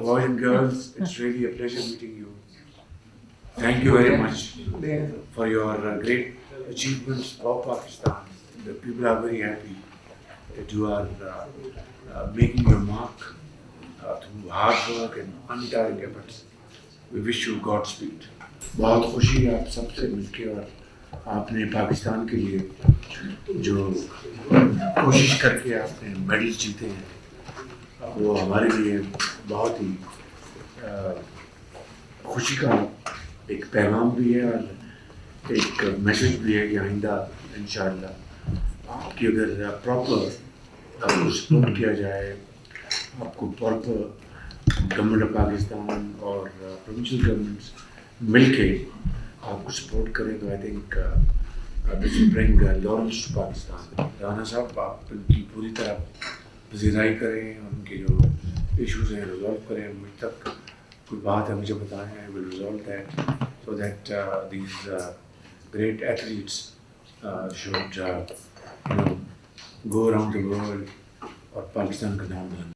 Boys and girls, it's really a pleasure meeting you. Thank you very much for your great achievements for Pakistan. The people are very happy that you are making your mark through hard work and untiring efforts. We wish you Godspeed. बहुत खुशी है आप सबसे मिलके और आपने पाकिस्तान के लिए जो कोशिश करके आपने मेडल जीते हैं वो हमारे लिए बहुत ही खुशी का एक पैगाम भी है और एक मैसेज भी है कि आइंदा इंशाअल्लाह आपकी अगर प्रॉपर आपको सपोर्ट किया जाए, आपको प्रॉपर गवर्नमेंट ऑफ पाकिस्तान और प्रोविंशियल गवर्नमेंट्स मिलके आपको सपोर्ट करें तो I think this will bring Lawrence to Pakistan. Rana साहब आप उनकी पूरी तरह पजीराई करें, उनके जो इश्यूज हैं रिजॉल्व करें। मुझ तक कोई बात है मुझे बताएं, I will resolve that so that these great athletes should go around the world और पाकिस्तान का नाम